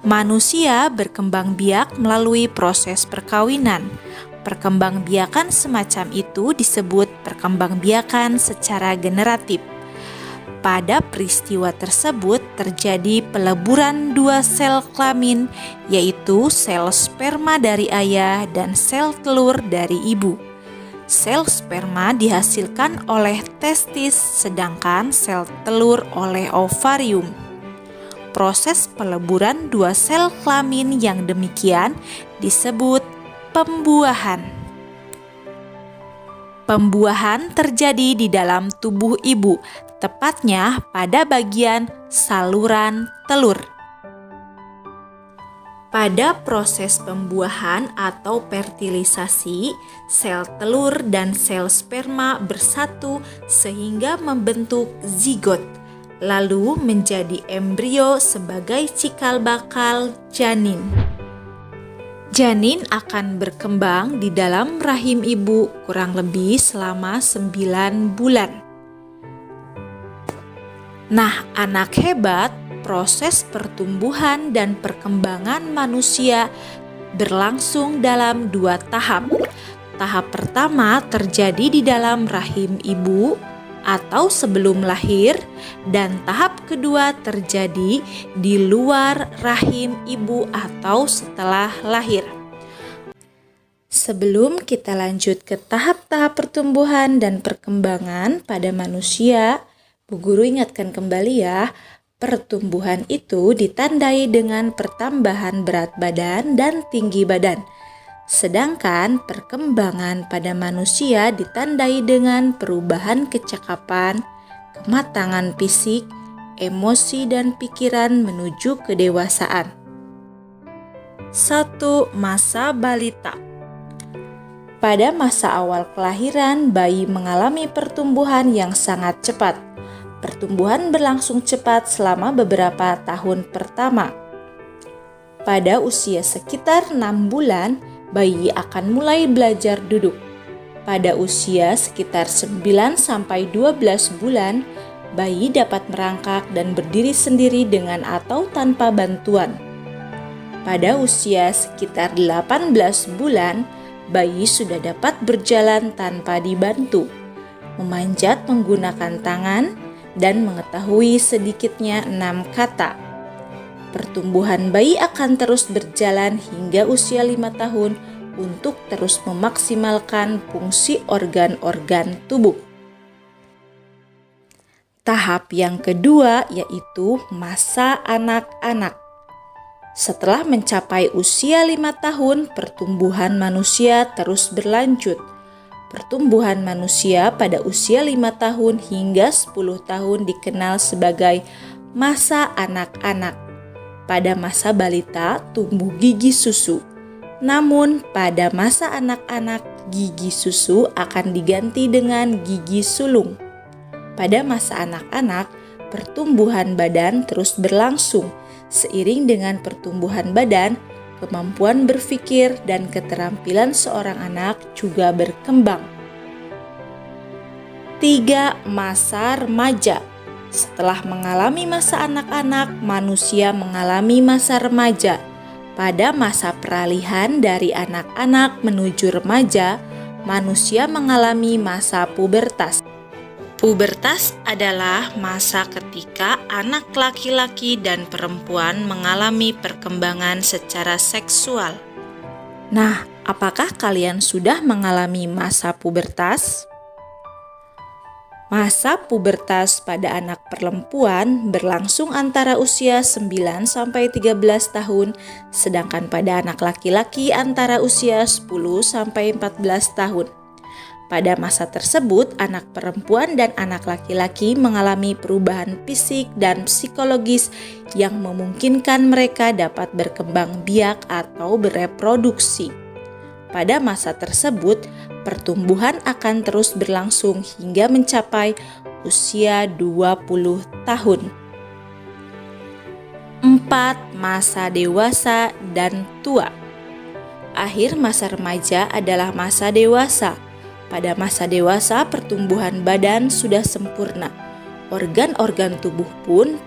Manusia berkembang biak melalui proses perkawinan. Perkembangbiakan semacam itu disebut perkembangbiakan secara generatif. Pada peristiwa tersebut terjadi peleburan dua sel kelamin, yaitu sel sperma dari ayah dan sel telur dari ibu. Sel sperma dihasilkan oleh testis, sedangkan sel telur oleh ovarium. Proses peleburan dua sel kelamin yang demikian disebut pembuahan. Pembuahan terjadi di dalam tubuh ibu, tepatnya pada bagian saluran telur. Pada proses pembuahan atau fertilisasi, sel telur dan sel sperma bersatu sehingga membentuk zigot, lalu menjadi embrio sebagai cikal bakal janin. Janin akan berkembang di dalam rahim ibu kurang lebih selama 9 bulan. Nah, anak hebat, proses pertumbuhan dan perkembangan manusia berlangsung dalam 2 tahap. Tahap pertama terjadi di dalam rahim ibu atau sebelum lahir, dan tahap kedua terjadi di luar rahim ibu atau setelah lahir. Sebelum kita lanjut ke tahap-tahap pertumbuhan dan perkembangan pada manusia, Bu Guru ingatkan kembali ya, pertumbuhan itu ditandai dengan pertambahan berat badan dan tinggi badan. Sedangkan perkembangan pada manusia ditandai dengan perubahan kecakapan, kematangan fisik, emosi dan pikiran menuju kedewasaan. 1. Masa balita. Pada masa awal kelahiran, bayi mengalami pertumbuhan yang sangat cepat. Pertumbuhan berlangsung cepat selama beberapa tahun pertama. Pada usia sekitar 6 bulan, bayi akan mulai belajar duduk. Pada usia sekitar 9-12 bulan, bayi dapat merangkak dan berdiri sendiri dengan atau tanpa bantuan. Pada usia sekitar 18 bulan, bayi sudah dapat berjalan tanpa dibantu, memanjat menggunakan tangan, dan mengetahui sedikitnya 6 kata. Pertumbuhan bayi akan terus berjalan hingga usia 5 tahun untuk terus memaksimalkan fungsi organ-organ tubuh. Tahap yang kedua yaitu masa anak-anak. Setelah mencapai usia 5 tahun, pertumbuhan manusia terus berlanjut. Pertumbuhan manusia pada usia 5 tahun hingga 10 tahun dikenal sebagai masa anak-anak. Pada masa balita tumbuh gigi susu. Namun pada masa anak-anak gigi susu akan diganti dengan gigi sulung. Pada masa anak-anak pertumbuhan badan terus berlangsung. Seiring dengan pertumbuhan badan, kemampuan berpikir dan keterampilan seorang anak juga berkembang. 3. Masa remaja. Setelah mengalami masa anak-anak, manusia mengalami masa remaja. Pada masa peralihan dari anak-anak menuju remaja, manusia mengalami masa pubertas. Pubertas adalah masa ketika anak laki-laki dan perempuan mengalami perkembangan secara seksual. Nah, apakah kalian sudah mengalami masa pubertas? Masa pubertas pada anak perempuan berlangsung antara usia 9-13 tahun, sedangkan pada anak laki-laki antara usia 10-14 tahun. Pada masa tersebut, anak perempuan dan anak laki-laki mengalami perubahan fisik dan psikologis yang memungkinkan mereka dapat berkembang biak atau bereproduksi. Pada masa tersebut, pertumbuhan akan terus berlangsung hingga mencapai usia 20 tahun. 4. Masa dewasa dan tua. Akhir masa remaja adalah masa dewasa. Pada masa dewasa, pertumbuhan badan sudah sempurna. Organ-organ tubuh pun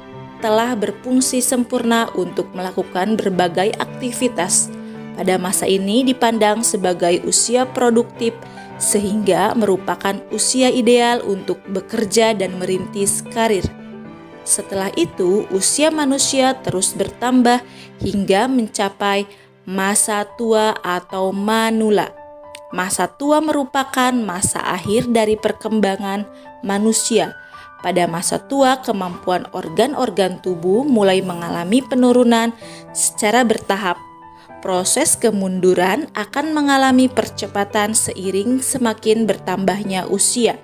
telah berfungsi sempurna untuk melakukan berbagai aktivitas. Pada masa ini dipandang sebagai usia produktif, sehingga merupakan usia ideal untuk bekerja dan merintis karir. Setelah itu, usia manusia terus bertambah hingga mencapai masa tua atau manula. Masa tua merupakan masa akhir dari perkembangan manusia. Pada masa tua, kemampuan organ-organ tubuh mulai mengalami penurunan secara bertahap. Proses kemunduran akan mengalami percepatan seiring semakin bertambahnya usia.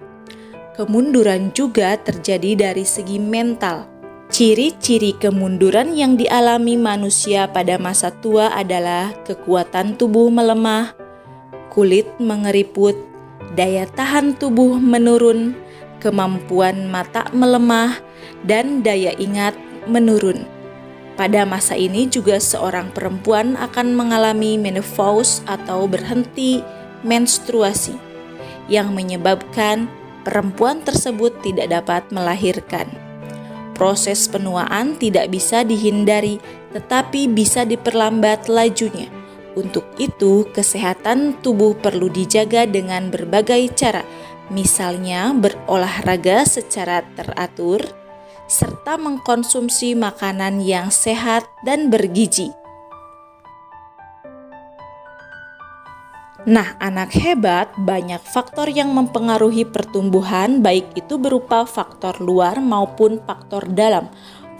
Kemunduran juga terjadi dari segi mental. Ciri-ciri kemunduran yang dialami manusia pada masa tua adalah kekuatan tubuh melemah, kulit mengeriput, daya tahan tubuh menurun, kemampuan mata melemah, dan daya ingat menurun. Pada masa ini juga seorang perempuan akan mengalami menopause atau berhenti menstruasi, yang menyebabkan perempuan tersebut tidak dapat melahirkan. Proses penuaan tidak bisa dihindari, tetapi bisa diperlambat lajunya. Untuk itu, kesehatan tubuh perlu dijaga dengan berbagai cara, misalnya berolahraga secara teratur, serta mengkonsumsi makanan yang sehat dan bergizi. Nah, anak hebat, banyak faktor yang mempengaruhi pertumbuhan, baik itu berupa faktor luar maupun faktor dalam.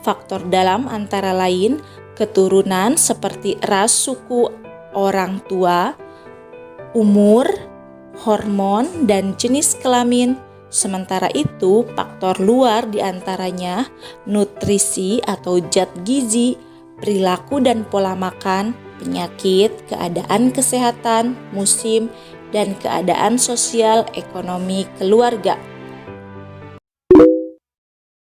Faktor dalam antara lain keturunan seperti ras, suku orang tua, umur, hormon, dan jenis kelamin. Sementara itu, faktor luar diantaranya nutrisi atau zat gizi, perilaku dan pola makan, penyakit, keadaan kesehatan, musim, dan keadaan sosial ekonomi keluarga.